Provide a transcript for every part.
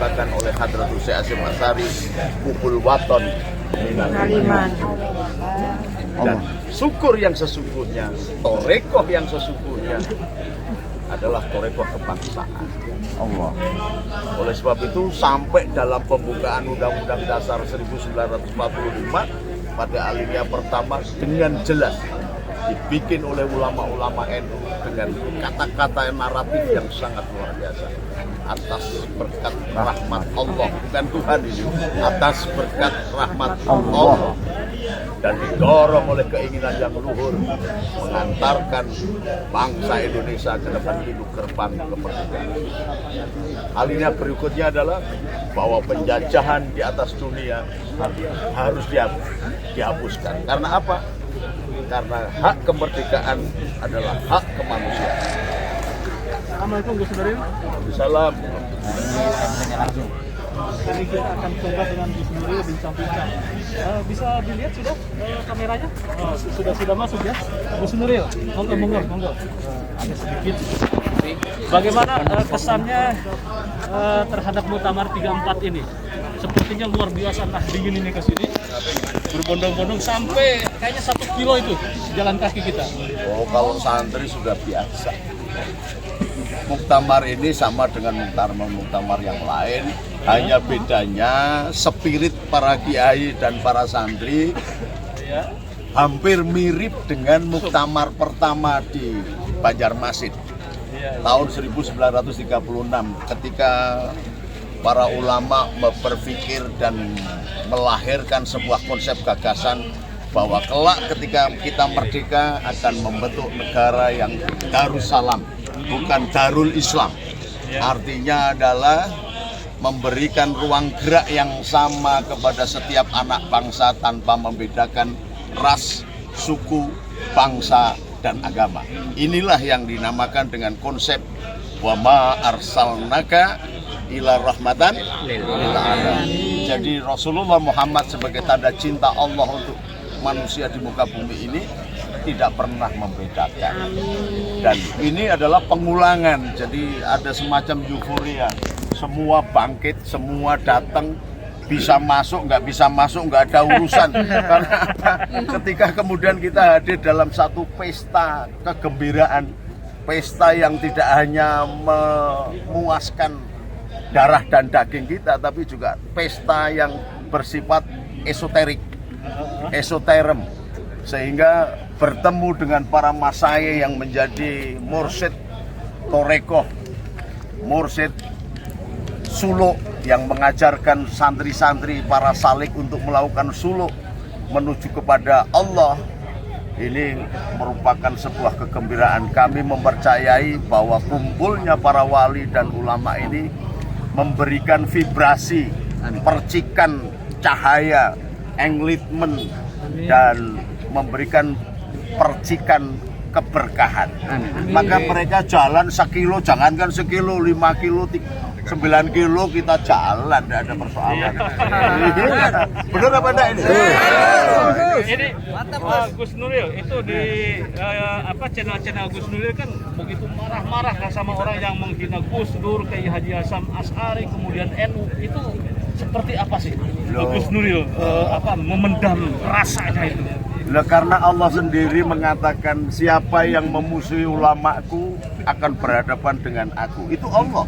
dikatakan oleh Hadratus Syekh Hasyim Asy'ari, Mukul Waton Minal. Dan syukur yang sesungguhnya, torekoh yang sesungguhnya adalah torekoh kebangsaan Allah. Oleh sebab itu sampai dalam pembukaan Undang-Undang Dasar 1945 pada alinea pertama dengan jelas dibikin oleh ulama-ulama NU dengan kata-kata naratif yang sangat luar biasa. Atas berkat rahmat Allah, bukan Tuhan ini, atas berkat rahmat Allah, dan didorong oleh keinginan yang luhur mengantarkan bangsa Indonesia ke depan hidup gerbang kemerdekaan. Alinea berikutnya adalah bahwa penjajahan di atas dunia harus dihapuskan. Karena apa? Karena hak kemerdekaan adalah hak kemanusiaan. Assalamualaikum Gus Nuril. Salam. Jadi kita akan coba dengan Gus Nuril bincang-bincang. Bisa dilihat sudah kameranya? Sudah masuk ya. Gus Nuril, monggo. Ada sedikit. Bagaimana kesannya terhadap Muktamar 34 ini? Sepertinya luar biasa dingin ini ke sini. Berbondong-bondong sampai kayaknya 1 kilo itu jalan kaki kita. Oh, kalau santri sudah biasa. Muktamar ini sama dengan muktamar yang lain, hanya bedanya spirit para kiai dan para santri hampir mirip dengan muktamar pertama di Banjarmasin tahun 1936 ketika para ulama berpikir dan melahirkan sebuah konsep gagasan bahwa kelak ketika kita merdeka akan membentuk negara yang Darussalam, bukan Darul Islam. Artinya adalah memberikan ruang gerak yang sama kepada setiap anak bangsa tanpa membedakan ras, suku, bangsa, dan agama. Inilah yang dinamakan dengan konsep wa ma arsalnaka ila rahmatan lil alamin. Jadi Rasulullah Muhammad sebagai tanda cinta Allah untuk manusia di muka bumi ini tidak pernah membedakan. Dan ini adalah pengulangan, jadi ada semacam euforia. Semua bangkit, semua datang, bisa masuk, nggak ada urusan. Karena apa? Ketika kemudian kita hadir dalam satu pesta kegembiraan, pesta yang tidak hanya memuaskan darah dan daging kita, tapi juga pesta yang bersifat esoterem, sehingga bertemu dengan para masyayikh yang menjadi mursyid torekoh, mursyid suluk yang mengajarkan santri-santri para salik untuk melakukan suluk menuju kepada Allah. Ini merupakan sebuah kegembiraan. Kami mempercayai bahwa kumpulnya para wali dan ulama ini memberikan vibrasi, percikan cahaya, enlightenment, dan memberikan percikan keberkahan. Maka mereka jalan 1 kilo, jangankan 1 kilo, 5 kilo, 9 kilo kita jalan, tidak ada persoalan. Benar apa enggak ini? Ini Gus Nuril itu di channel Gus Nuril kan begitu marah-marah sama orang yang menghina Gus Dur, Kiai Haji Hasyim Asy'ari, kemudian NU. Itu seperti apa sih Gus Nuril memendam rasanya itu? Karena Allah sendiri mengatakan siapa yang memusuhi ulamaku akan berhadapan dengan aku. Itu Allah.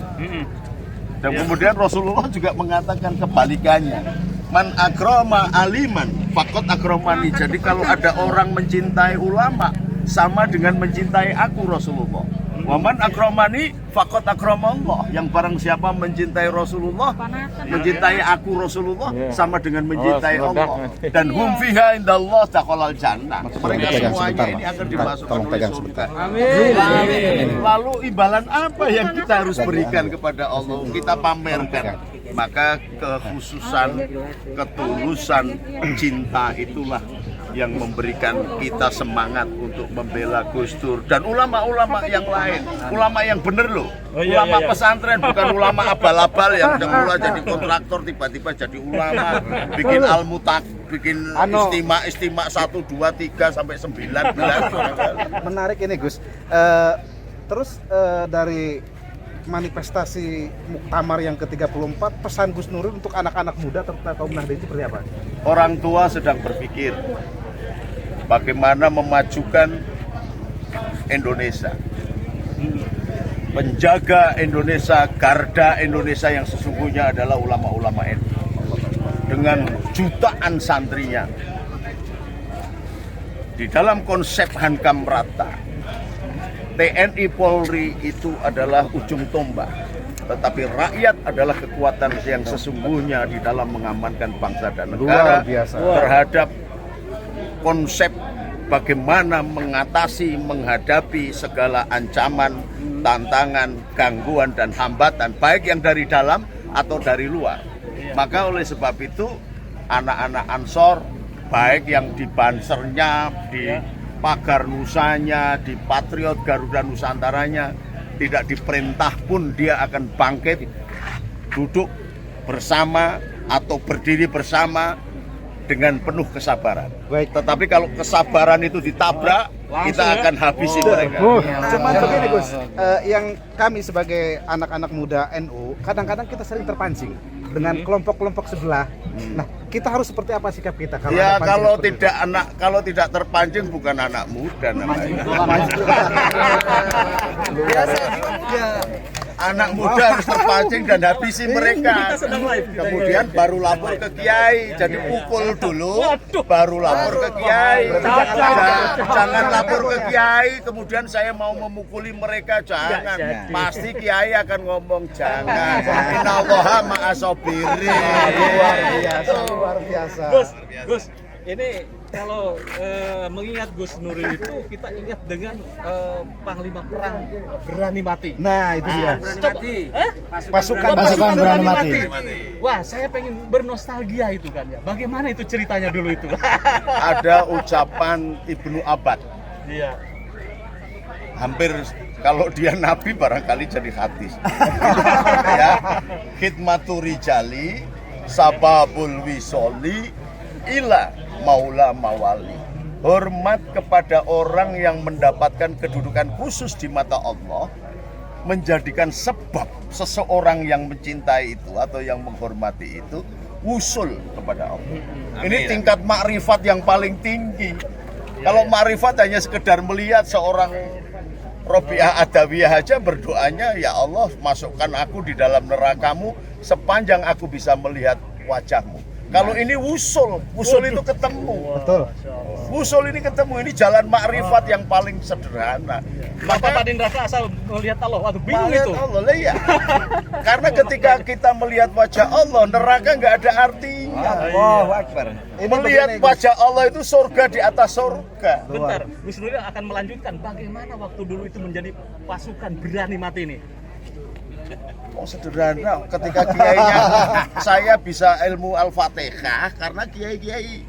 Dan kemudian Rasulullah juga mengatakan kebalikannya. Man akrama aliman faqad akramani. Jadi kalau ada orang mencintai ulama sama dengan mencintai aku, Rasulullah. Wa man akramani faqad akramallah. Yang barang siapa mencintai Rasulullah, mencintai aku Rasulullah, sama dengan mencintai Allah. Dan hum fiha indallah taqallal jannah. Mereka semuanya ini akan dimasukkan oleh surga. Amin. Lalu imbalan apa yang kita harus berikan kepada Allah? Kita pamerkan. Maka kekhususan, ketulusan, cinta itulah yang memberikan kita semangat untuk membela Gus Dur dan ulama-ulama yang lain, ulama yang bener loh, ulama pesantren, bukan ulama abal-abal yang semula jadi kontraktor tiba-tiba jadi ulama, bikin al-mutak, bikin istimak 1, 2, 3 sampai 9. Menarik ini Gus. Terus dari manifestasi Muktamar yang ke-34, pesan Gus Nuril untuk anak-anak muda terutama kaum Nahdien seperti apa? Orang tua sedang berpikir bagaimana memajukan Indonesia. Penjaga Indonesia, garda Indonesia yang sesungguhnya adalah ulama-ulama NU. Dengan jutaan santrinya. Di dalam konsep Hankam Rata, TNI Polri itu adalah ujung tombak, tetapi rakyat adalah kekuatan yang sesungguhnya di dalam mengamankan bangsa dan negara terhadap konsep bagaimana menghadapi segala ancaman, tantangan, gangguan dan hambatan baik yang dari dalam atau dari luar. Maka oleh sebab itu anak-anak Ansor baik yang di Bansernya, di Pagar Nusanya, di Patriot Garuda Nusantaranya, tidak diperintah pun dia akan bangkit, duduk bersama atau berdiri bersama dengan penuh kesabaran. Baik. Tetapi kalau kesabaran itu ditabrak, kita akan habisi mereka. Cuman begini Gus, yang kami sebagai anak-anak muda NU, kadang-kadang kita sering terpancing dengan kelompok-kelompok sebelah. Nah, kita harus seperti apa sikap kita kalau Ya ada kalau tidak terpancing bukan anak muda namanya. Anak muda harus terpancing dan habisi mereka. Kemudian baru lapor ke kiai. Jadi pukul dulu, baru lapor ke kiai. Jangan lapor ke kiai, kemudian saya mau memukuli mereka. Jangan. Pasti kiai akan ngomong jangan. Innallaha ma'asobirin. luar biasa. Gus, ini kalau mengingat Gus Nuril itu kita ingat dengan Panglima Perang Berani Mati. Nah, itu dia. Pasukan berani mati. Wah, saya pengen bernostalgia itu kan ya. Bagaimana itu ceritanya dulu itu? Ada ucapan Ibnu Abbad. Iya. Hampir kalau dia nabi barangkali jadi hadis. Ya, khidmatu rijali sababul wisoli ila maula mawali. Hormat kepada orang yang mendapatkan kedudukan khusus di mata Allah menjadikan sebab seseorang yang mencintai itu atau yang menghormati itu usul kepada Allah. Ini tingkat makrifat yang paling tinggi. Kalau makrifat hanya sekedar melihat seorang Robiah Adawiyah aja berdoanya, ya Allah masukkan aku di dalam nerakamu sepanjang aku bisa melihat wajahmu. Kalau ini wusul itu ketemu. Betul. Wusul ini ketemu, ini jalan makrifat yang paling sederhana. Maka Pak Dinraka asal melihat Allah, waduh bingung itu. Allah lah ya. Karena ketika kita melihat wajah Allah, neraka nggak ada artinya. Allahu Akbar. Melihat wajah Allah itu surga di atas surga. Bentar, Gus Nuril akan melanjutkan bagaimana waktu dulu itu menjadi pasukan Berani Mati ini. Oh sederhana, ketika kiainya saya bisa ilmu Al-Fatihah karena kiai-kiai.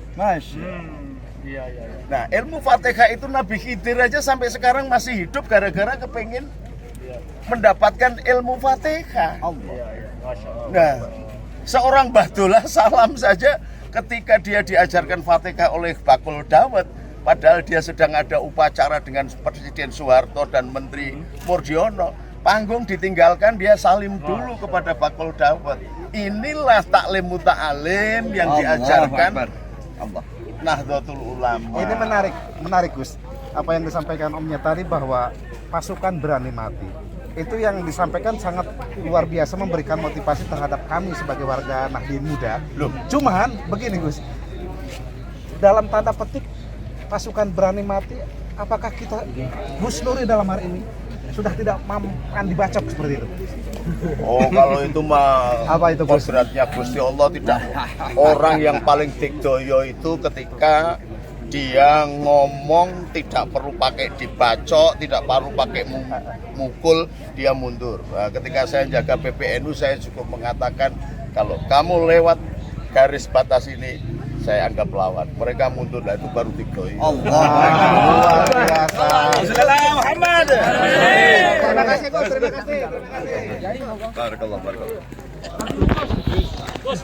Iya. Nah ilmu Fatihah itu Nabi Khidir aja sampai sekarang masih hidup gara-gara kepengin mendapatkan ilmu Fatihah. Nah seorang Bahdullah Salam saja ketika dia diajarkan Fatihah oleh Bakul Dawet, padahal dia sedang ada upacara dengan Presiden Soeharto dan Menteri Murdiono, panggung ditinggalkan, dia salim dulu kepada Bakul Dawet. Inilah taklim muta'alim yang diajarkan Nahdlatul Ulama. Ini menarik Gus. Apa yang disampaikan Omnya tadi bahwa pasukan berani mati. Itu yang disampaikan sangat luar biasa, memberikan motivasi terhadap kami sebagai warga Nahdien muda. Cuman begini Gus. Dalam tanda petik pasukan berani mati, apakah kita Gus Nuril dalam hari ini sudah tidak akan dibacok seperti itu? Oh kalau itu mah apa itu Gus? Kodratnya Gusti Allah tidak. Orang yang paling digdoyo itu ketika dia ngomong tidak perlu pakai dibacok, tidak perlu pakai mukul, dia mundur. Nah, ketika saya jaga PPNU saya cukup mengatakan kalau kamu lewat garis batas ini saya anggap lawan. Mereka mundur, lah itu baru digdoyo. Luar biasa. Muhammad. Terima kasih Gus, terima kasih. Barakallah. Gus.